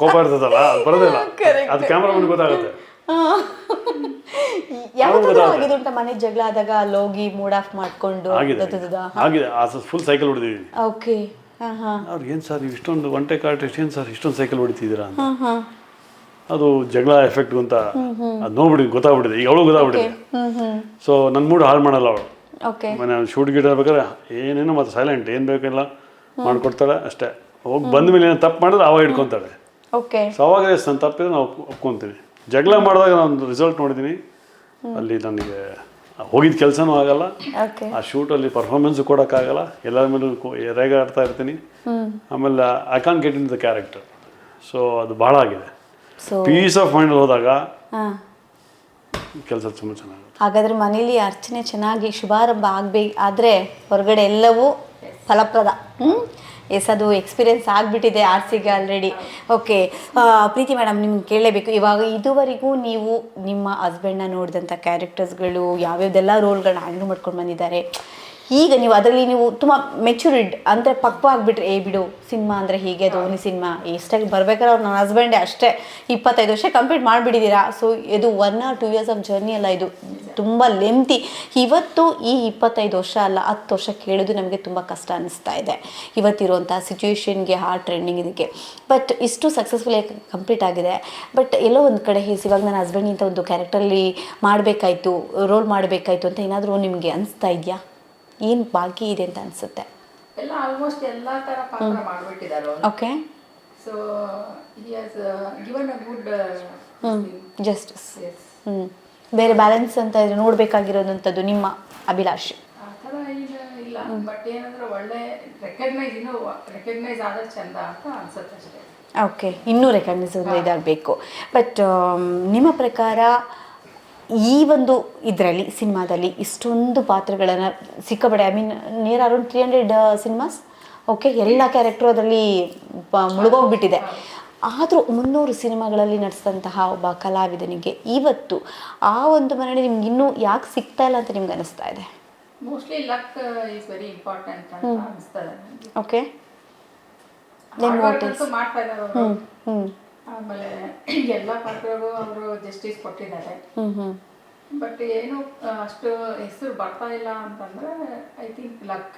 ಕೋಪ ಇರ್ತದಲ್ಲ ಅದು ಬರೋದಿಲ್ಲ, ಅದು ಕ್ಯಾಮ್ರಾಮನ್ ಗೊತ್ತಾಗುತ್ತೆ. ಯಾವ್ದಾದ್ರು ಆಗಿದೆ ಉಂಟ ಮನೆ ಜಗಳ ಆದಾಗ ಅಲ್ಲಿ ಹೋಗಿ ಮೂಡ್ ಆಫ್ ಮಾಡ್ಕೊಂಡು? ಆಗಿದೆ, ಫುಲ್ ಸೈಕಲ್ ಹೊಡೆದಿದ್ದೀನಿ. ಓಕೆ. ಅವ್ರಿಗೆ ಏನು ಸರ್ ಇಷ್ಟೊಂದು ಒನ್ ಟೇಕ್ ಆರ್ಟಿಸ್ಟ್, ಏನು ಸರ್ ಇಷ್ಟೊಂದು ಸೈಕಲ್ ಹೊಡಿತಿದ್ದೀರಾ ಅಂತ. ಅದು ಜಗಳ ಎಫೆಕ್ಟ್ ಅಂತ ಅದು ನೋಡ್ಬಿಡಿ, ಗೊತ್ತಾಗ್ಬಿಟ್ಟಿದೆ, ಈಗ ಅವಳು ಗೊತ್ತಾಗ್ಬಿಟ್ಟಿದೆ. ಸೊ ನನ್ನ ಮೂಡ್ ಹಾಳು ಮಾಡಲ್ಲ ಅವಳು. ಮನೆ ಶೂಟ್ ಗೀಟ್ ಬೇಕಾದ್ರೆ ಏನೇನೋ ಮತ್ತೆ ಸೈಲೆಂಟ್, ಏನು ಬೇಕಿಲ್ಲ ಮಾಡ್ಕೊಡ್ತಾಳೆ ಅಷ್ಟೇ. ಹೋಗಿ ಬಂದ ಮೇಲೆ ಏನು ತಪ್ಪು ಮಾಡಿದ್ರೆ ಅವಾಗ ಇಟ್ಕೊತಾಳೆ. ಸೊ ಅವಾಗ ನಾನು ತಪ್ಪಿದ್ರೆ ನಾವು ಒಪ್ಕೊತೀನಿ. ಜಗಳ ಮಾಡಿದಾಗ ನಾನು ರಿಸಲ್ಟ್ ನೋಡಿದ್ದೀನಿ, ಅಲ್ಲಿ ನನಗೆ ಹೋಗಿದ್ದ ಕೆಲಸನೂ ಆಗಲ್ಲ, ಆ ಶೂಟಲ್ಲಿ ಪರ್ಫಾರ್ಮೆನ್ಸು ಕೊಡೋಕ್ಕಾಗಲ್ಲ, ಎಲ್ಲರ ಮೇಲೂ ರೇಗಾಡ್ತಾ ಇರ್ತೀನಿ. ಆಮೇಲೆ I can't get in the character. So ಅದು ಭಾಳ ಆಗಿದೆ. ಪೀಸ್ ಆಫ್ ಮೈಂಡಲ್ಲಿ ಹೋದಾಗ ಕೆಲಸ ತುಂಬ ಚೆನ್ನಾಗುತ್ತೆ. ಹಾಗಾದ್ರೆ ಮನೇಲಿ ಅರ್ಚನೆ ಚೆನ್ನಾಗಿ ಶುಭಾರಂಭ ಆದರೆ ಹೊರಗಡೆ ಎಲ್ಲವೂ ಫಲಪ್ರದ. ಎಸ್, ಅದು ಎಕ್ಸ್ಪೀರಿಯೆನ್ಸ್ ಆಗಿಬಿಟ್ಟಿದೆ ಆರ್ಸಿಗೆ ಆಲ್ರೆಡಿ. ಓಕೆ ಪ್ರೀತಿ ಮೇಡಮ್, ನಿಮ್ಗೆ ಕೇಳಲೇಬೇಕು. ಇವಾಗ ಇದುವರೆಗೂ ನೀವು ನಿಮ್ಮ ಹಸ್ಬೆಂಡ್ನ ನೋಡಿದಂಥ ಕ್ಯಾರೆಕ್ಟರ್ಸ್ಗಳು ಯಾವ್ಯಾವ್ದೆಲ್ಲ ರೋಲ್ಗಳನ್ನ ಹ್ಯಾಂಡಲ್ ಮಾಡ್ಕೊಂಡು ಬಂದಿದ್ದಾರೆ, ಈಗ ನೀವು ಅದರಲ್ಲಿ ನೀವು ತುಂಬ ಮೆಚೂರಿಡ್ ಅಂದರೆ ಪಕ್ವ ಆಗಿಬಿಟ್ರೆ, ಬಿಡು ಸಿನಿಮಾ ಅಂದರೆ ಹೀಗೆ, ಧೋನಿ ಸಿನಿಮಾ ಎಷ್ಟಾಗಿ ಬರ್ಬೇಕಾದ್ರೆ ಅವ್ರು ನನ್ನ ಹಸ್ಬೆಂಡೇ ಅಷ್ಟೇ 25 ವರ್ಷ ಕಂಪ್ಲೀಟ್ ಮಾಡಿಬಿಟ್ಟಿದ್ದೀರಾ. ಸೊ ಇದು 1 or 2 years ಆಫ್ ಜರ್ನಿ ಅಲ್ಲ, ಇದು ತುಂಬ ಲೆಂತಿ. ಇವತ್ತು ಈ 25 ವರ್ಷ ಅಲ್ಲ 10 ವರ್ಷ ಕೇಳೋದು ನಮಗೆ ತುಂಬ ಕಷ್ಟ ಅನ್ನಿಸ್ತಾ ಇದೆ ಇವತ್ತಿರುವಂಥ ಸಿಚುವೇಶನ್ಗೆ, ಆ ಟ್ರೆಂಡಿಂಗ್ ಇದಕ್ಕೆ. ಬಟ್ ಇಷ್ಟು ಸಕ್ಸಸ್ಫುಲ್ಲಾಗಿ ಕಂಪ್ಲೀಟ್ ಆಗಿದೆ. ಬಟ್ ಎಲ್ಲೋ ಒಂದು ಕಡೆ ಇವಾಗ ನನ್ನ ಹಸ್ಬೆಂಡ್ ಇಂಥ ಒಂದು ಕ್ಯಾರೆಕ್ಟರಲ್ಲಿ ಮಾಡಬೇಕಾಯ್ತು, ರೋಲ್ ಮಾಡಬೇಕಾಯ್ತು ಅಂತ ಏನಾದರೂ ನಿಮಗೆ ಅನಿಸ್ತಾ ಇದೆಯಾ? ಏನು ಬಾಕಿ ಇದೆ ಅಂತ ಅನಿಸುತ್ತೆ? ಎಲ್ಲ ಆಲ್ಮೋಸ್ಟ್ ಎಲ್ಲ ಥರ ಪಾತ್ರ ಮಾಡಿಬಿಟ್ಟಿದ್ದಾರೆ. Okay. So he has given a good justice. ಬೇರೆ ಬ್ಯಾಲೆನ್ಸ್ ಅಂತ ಇದ್ರೆ ನೋಡಬೇಕಾಗಿರೋದಂಥದ್ದು ನಿಮ್ಮ ಅಭಿಲಾಷೆ? ಆ ಥರ ಈಗ ಇಲ್ಲ, ಬಟ್ ಏನಂದ್ರೆ ಒಳ್ಳೆ ರೆಕಗ್ನೈಸ್ ಆದ್ರೆ ಚಂದ ಅಂತ ಅನ್ಸುತ್ತೆ ಅಷ್ಟೇ. ಓಕೆ, ಇನ್ನೂ ರೆಕಗ್ನೈಸ್ ಇದಾಗಬೇಕು. ಬಟ್ ನಿಮ್ಮ ಪ್ರಕಾರ ಈ ಒಂದು ಇದರಲ್ಲಿ ಸಿನಿಮಾದಲ್ಲಿ ಇಷ್ಟೊಂದು ಪಾತ್ರಗಳನ್ನು ಸಿಕ್ಕಾಪಟ್ಟೆ, I mean near around 300 cinemas, okay, ಎಲ್ಲ ಕ್ಯಾರೆಕ್ಟರು ಅದರಲ್ಲಿ ಮುಳುಗೋಗ್ಬಿಟ್ಟಿದೆ. ಆದರೂ 300 ಸಿನಿಮಾಗಳಲ್ಲಿ ನಡೆಸಿದಂತಹ ಒಬ್ಬ ಕಲಾವಿದನಿಗೆ ಇವತ್ತು ಆ ಒಂದು ಮನ್ನಣೆ ನಿಮ್ಗೆ ಇನ್ನೂ ಯಾಕೆ ಸಿಗ್ತಾ ಇಲ್ಲ ಅಂತ ನಿಮ್ಗೆ ಅನಿಸ್ತಾ ಇದೆ? Mostly luck is very important ಅಂತ ಅನಿಸ್ತದೆ. ಓಕೆ, ಮಾಡ್ತಾ ಇದ್ದಾರೆ ಅವರು. ಆಮೇಲೆ ಎಲ್ಲ ಪಾತ್ರಗೂ ಅವರು ಜಸ್ಟಿಸ್ ಕೊಟ್ಟಿದ್ದಾರೆ. ಬಟ್ ಏನು ಅಷ್ಟು ಹೆಸರು ಬರ್ತಾ ಇಲ್ಲ ಅಂತಂದ್ರೆ ಐ ಥಿಂಕ್ ಲಕ್.